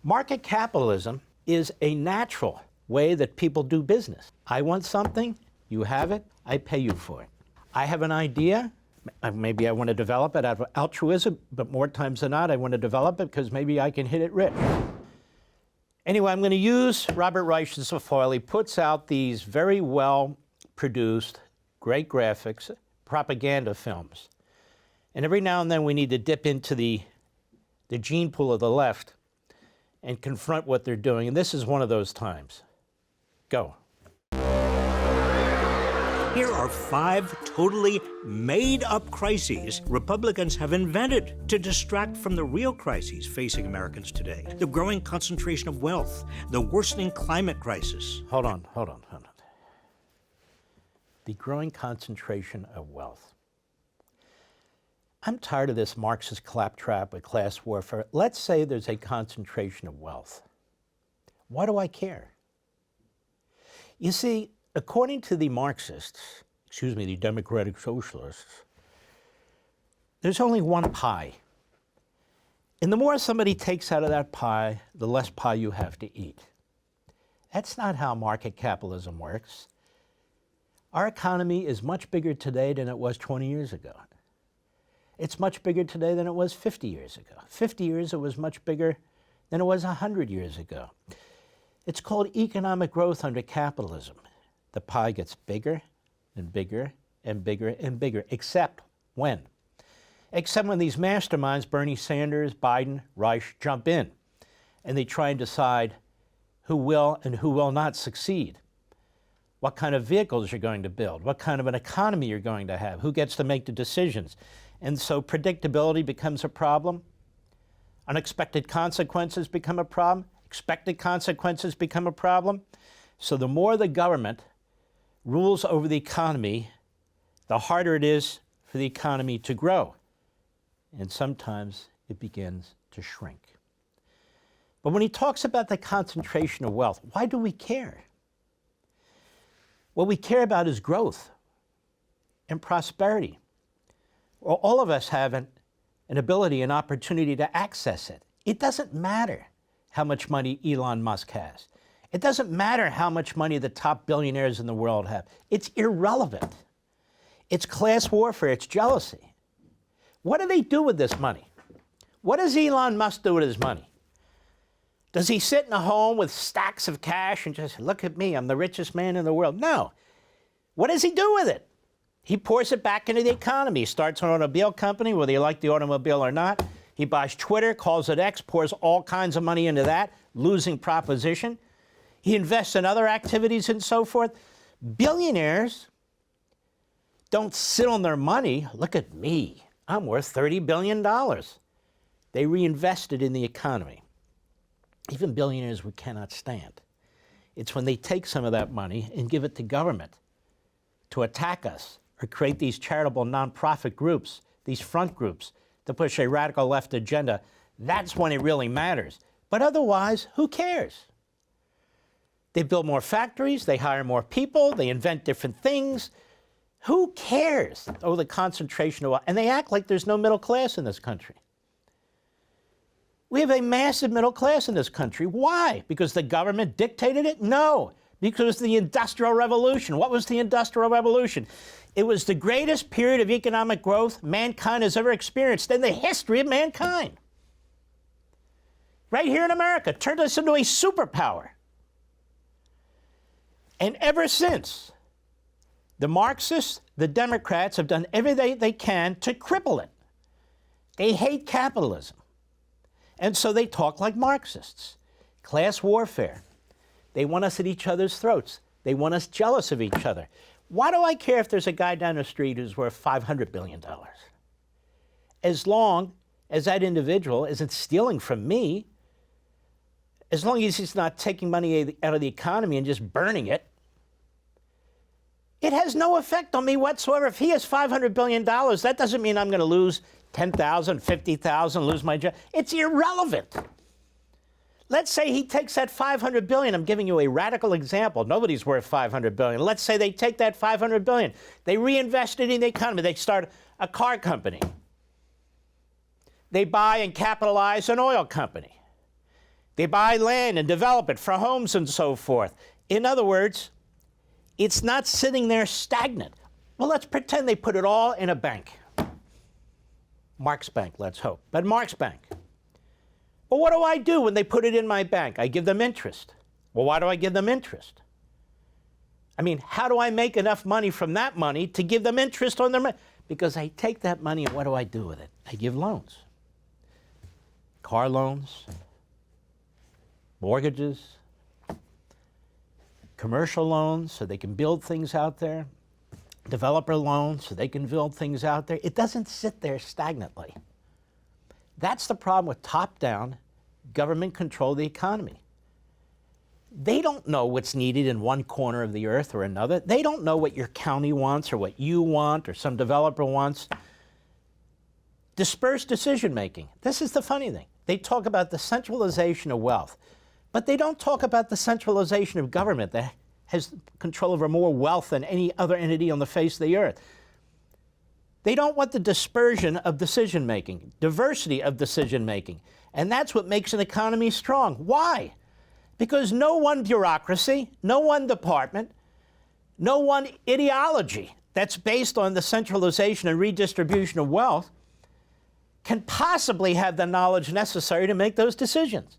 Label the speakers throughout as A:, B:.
A: Market capitalism is a natural way that people do business. I want something, you have it, I pay you for it. I have an idea, maybe I want to develop it out of altruism, but more times than not, I want to develop it because maybe I can hit it rich. Anyway, I'm going to use Robert Reich as a foil. He puts out these very well-produced, great graphics, propaganda films. And every now and then we need to dip into the gene pool of the left and confront what they're doing. And this is one of those times. Go.
B: Here are 5 totally made-up crises Republicans have invented to distract from the real crises facing Americans today. The growing concentration of wealth, the worsening climate crisis.
A: Hold on. The growing concentration of wealth. I'm tired of this Marxist Claptrap with class warfare. Let's say there's a concentration of wealth. Why do I care? You see, according to the Marxists, the democratic socialists, there's only one pie. And the more somebody takes out of that pie, the less pie you have to eat. That's not how market capitalism works. Our economy is much bigger today than it was 20 years ago. It's much bigger today than it was 50 years ago. 50 years, it was much bigger than it was 100 years ago. It's called economic growth under capitalism. The pie gets bigger and bigger and bigger and bigger, except when? Except when these masterminds, Bernie Sanders, Biden, Reich, jump in, and they try and decide who will and who will not succeed. What kind of vehicles you're going to build, what kind of an economy you're going to have, who gets to make the decisions. And so predictability becomes a problem. Unexpected consequences become a problem. Expected consequences become a problem. So the more the government rules over the economy, the harder it is for the economy to grow. And sometimes it begins to shrink. But when he talks about the concentration of wealth, why do we care? What we care about is growth and prosperity. Well, all of us have an ability, an opportunity to access it. It doesn't matter how much money Elon Musk has. It doesn't matter how much money the top billionaires in the world have. It's irrelevant. It's class warfare. It's jealousy. What do they do with this money? What does Elon Musk do with his money? Does he sit in a home with stacks of cash and just, look at me, I'm the richest man in the world? No. What does he do with it? He pours it back into the economy. He starts an automobile company, whether you like the automobile or not. He buys Twitter, calls it X, pours all kinds of money into that, losing proposition. He invests in other activities and so forth. Billionaires don't sit on their money. Look at me. I'm worth $30 billion. They reinvest it in the economy. Even billionaires we cannot stand. It's when they take some of that money and give it to government to attack us or create these charitable nonprofit groups, these front groups, to push a radical left agenda. That's when it really matters. But otherwise, who cares? They build more factories, they hire more people, they invent different things. Who cares? Oh, the concentration of wealth. And they act like there's no middle class in this country. We have a massive middle class in this country. Why? Because the government dictated it? No. Because of the Industrial Revolution. What was the Industrial Revolution? It was the greatest period of economic growth mankind has ever experienced in the history of mankind. Right here in America, turned us into a superpower. And ever since, the Marxists, the Democrats have done everything they can to cripple it. They hate capitalism. And so they talk like Marxists. Class warfare. They want us at each other's throats. They want us jealous of each other. Why do I care if there's a guy down the street who's worth $500 billion? As long as that individual isn't stealing from me, as long as he's not taking money out of the economy and just burning it, it has no effect on me whatsoever. If he has $500 billion, that doesn't mean I'm going to lose 10,000, 50,000, lose my job. It's irrelevant. Let's say he takes that $500 billion. I'm giving you a radical example. Nobody's worth $500 billion. Let's say they take that $500 billion. They reinvest it in the economy. They start a car company. They buy and capitalize an oil company. They buy land and develop it for homes and so forth. In other words, it's not sitting there stagnant. Well, let's pretend they put it all in a bank. Marx Bank, let's hope, but Marx Bank. Well, what do I do when they put it in my bank? I give them interest. Well, why do I give them interest? I mean, how do I make enough money from that money to give them interest on their money? Because I take that money and what do I do with it? I give loans. Car loans, mortgages, commercial loans so they can build things out there, developer loans so they can build things out there. It doesn't sit there stagnantly. That's the problem with top-down government control of the economy. They don't know what's needed in one corner of the earth or another. They don't know what your county wants or what you want or some developer wants. Dispersed decision-making. This is the funny thing. They talk about the centralization of wealth, but they don't talk about the centralization of government that has control over more wealth than any other entity on the face of the earth. They don't want the dispersion of decision-making, diversity of decision-making, and that's what makes an economy strong. Why? Because no one bureaucracy, no one department, no one ideology that's based on the centralization and redistribution of wealth can possibly have the knowledge necessary to make those decisions.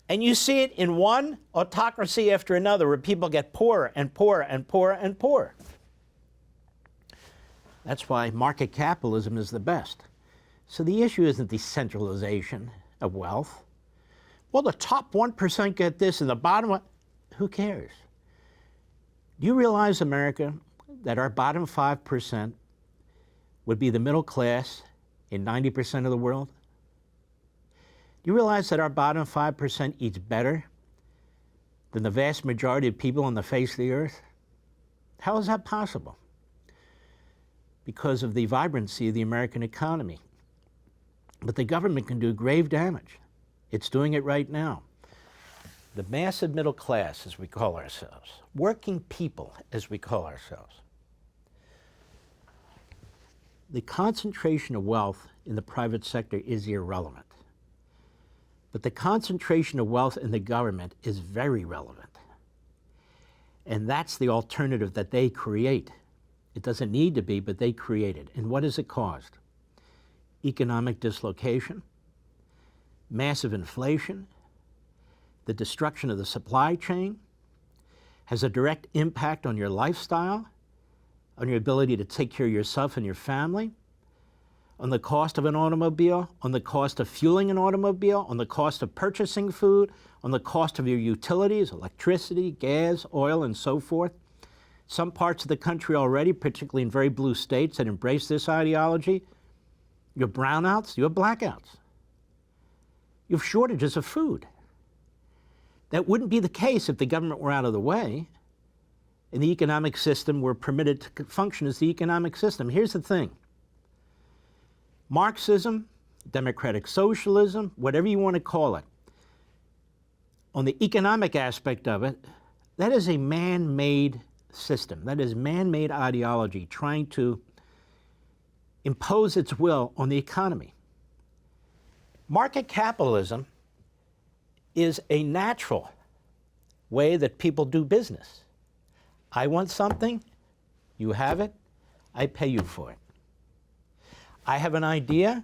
A: And you see it in one autocracy after another where people get poorer and poorer and poorer and poorer. That's why market capitalism is the best. So the issue isn't the centralization of wealth. Well, the top 1% get this and the bottom one, who cares? Do you realize, America, that our bottom 5% would be the middle class in 90% of the world? Do you realize that our bottom 5% eats better than the vast majority of people on the face of the earth? How is that possible? Because of the vibrancy of the American economy. But the government can do grave damage. It's doing it right now. The massive middle class, as we call ourselves, working people, as we call ourselves. The concentration of wealth in the private sector is irrelevant. But the concentration of wealth in the government is very relevant. And that's the alternative that they create. It doesn't need to be, but they create it. And what has it caused? Economic dislocation, massive inflation, the destruction of the supply chain, has a direct impact on your lifestyle, on your ability to take care of yourself and your family, on the cost of an automobile, on the cost of fueling an automobile, on the cost of purchasing food, on the cost of your utilities, electricity, gas, oil, and so forth. Some parts of the country already, particularly in very blue states that embrace this ideology, you have brownouts, you have blackouts. You have shortages of food. That wouldn't be the case if the government were out of the way and the economic system were permitted to function as the economic system. Here's the thing. Marxism, democratic socialism, whatever you want to call it, on the economic aspect of it, that is a man-made system. That is man-made ideology trying to impose its will on the economy. Market capitalism is a natural way that people do business. I want something, you have it, I pay you for it. I have an idea,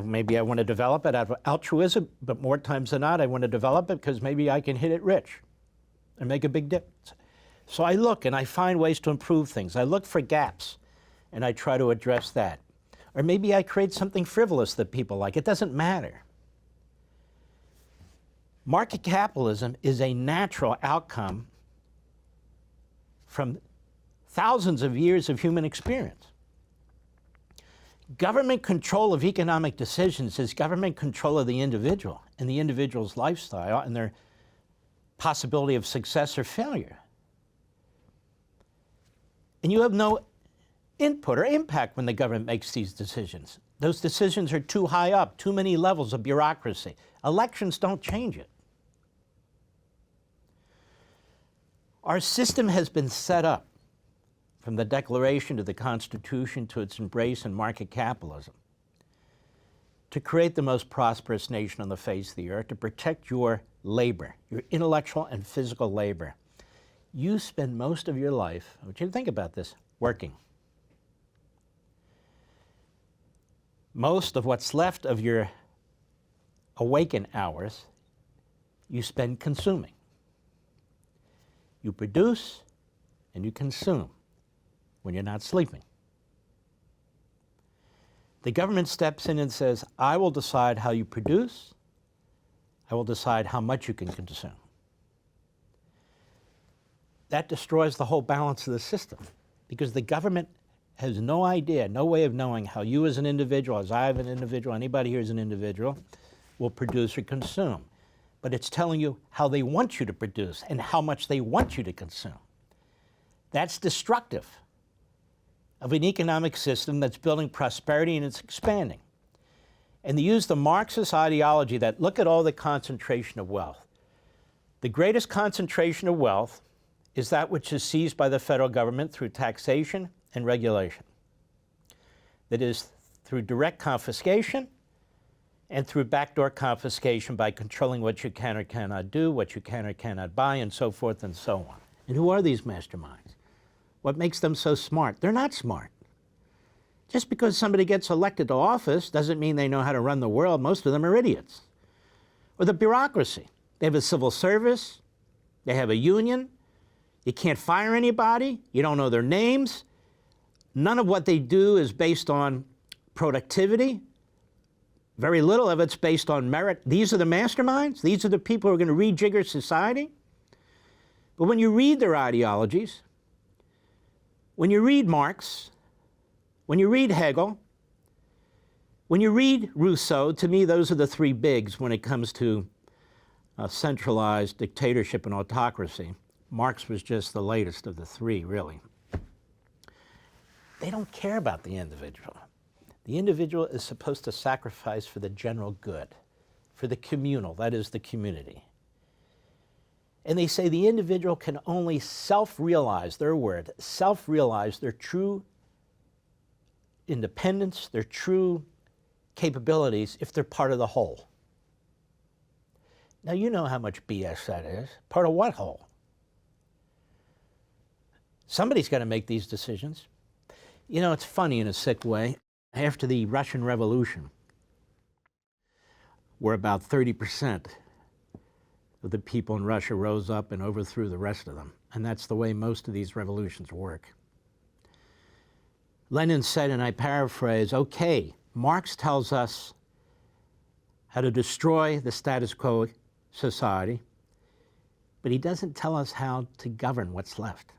A: maybe I want to develop it out of altruism, but more times than not, I want to develop it because maybe I can hit it rich and make a big difference. So I look and I find ways to improve things. I look for gaps and I try to address that. Or maybe I create something frivolous that people like. It doesn't matter. Market capitalism is a natural outcome from thousands of years of human experience. Government control of economic decisions is government control of the individual and the individual's lifestyle and their possibility of success or failure. And you have no input or impact when the government makes these decisions. Those decisions are too high up, too many levels of bureaucracy. Elections don't change it. Our system has been set up from the Declaration to the Constitution to its embrace in market capitalism to create the most prosperous nation on the face of the earth, to protect your labor, your intellectual and physical labor. You spend most of your life, I want you to think about this, working. Most of what's left of your awakened hours, you spend consuming. You produce and you consume when you're not sleeping. The government steps in and says, I will decide how you produce, I will decide how much you can consume. That destroys the whole balance of the system, because the government has no idea, no way of knowing how you as an individual, as I as an individual, anybody here as an individual, will produce or consume. But it's telling you how they want you to produce and how much they want you to consume. That's destructive of an economic system that's building prosperity and it's expanding. And they use the Marxist ideology that look at all the concentration of wealth. The greatest concentration of wealth is that which is seized by the federal government through taxation and regulation. That is, through direct confiscation and through backdoor confiscation by controlling what you can or cannot do, what you can or cannot buy, and so forth and so on. And who are these masterminds? What makes them so smart? They're not smart. Just because somebody gets elected to office doesn't mean they know how to run the world. Most of them are idiots. Or the bureaucracy. They have a civil service. They have a union. You can't fire anybody. You don't know their names. None of what they do is based on productivity. Very little of it's based on merit. These are the masterminds. These are the people who are going to rejigger society. But when you read their ideologies, when you read Marx, when you read Hegel, when you read Rousseau, to me those are the three bigs when it comes to centralized dictatorship and autocracy. Marx was just the latest of the three, really. They don't care about the individual. The individual is supposed to sacrifice for the general good, for the communal, that is the community. And they say the individual can only self-realize, their word, self-realize their true independence, their true capabilities if they're part of the whole. Now you know how much BS that is. Part of what whole? Somebody's got to make these decisions. You know, it's funny in a sick way. After the Russian Revolution, where about 30% of the people in Russia rose up and overthrew the rest of them. And that's the way most of these revolutions work. Lenin said, and I paraphrase, okay, Marx tells us how to destroy the status quo society, but he doesn't tell us how to govern what's left.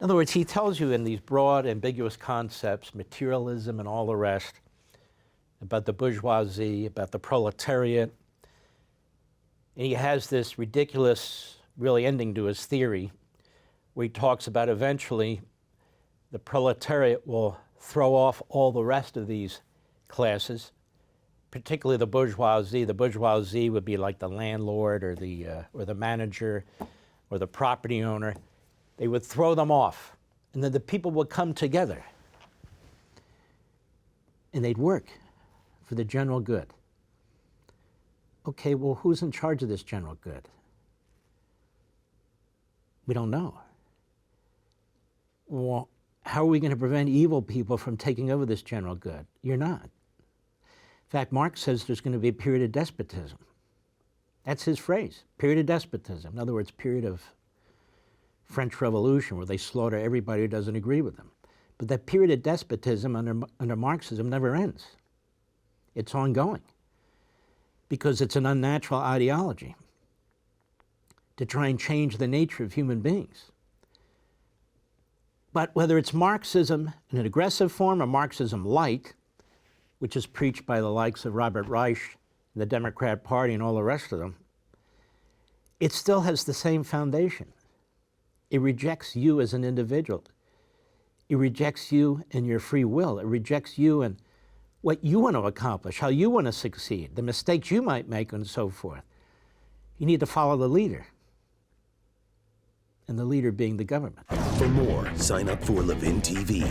A: In other words, he tells you in these broad, ambiguous concepts, materialism and all the rest, about the bourgeoisie, about the proletariat, and he has this ridiculous, really ending to his theory, where he talks about eventually the proletariat will throw off all the rest of these classes, particularly the bourgeoisie. The bourgeoisie would be like the landlord or the manager or the property owner. They would throw them off, and then the people would come together, and they'd work for the general good. Okay, well, who's in charge of this general good? We don't know. Well, how are we going to prevent evil people from taking over this general good? You're not. In fact, Marx says there's going to be a period of despotism. That's his phrase, period of despotism. In other words, period of French Revolution, where they slaughter everybody who doesn't agree with them. But that period of despotism under Marxism never ends. It's ongoing, because it's an unnatural ideology to try and change the nature of human beings. But whether it's Marxism in an aggressive form or Marxism light, which is preached by the likes of Robert Reich, the Democrat Party, and all the rest of them, it still has the same foundation. It rejects you as an individual. It rejects you and your free will. It rejects you and what you want to accomplish, how you want to succeed, the mistakes you might make, and so forth. You need to follow the leader, and the leader being the government.
C: For more, sign up for Levin TV.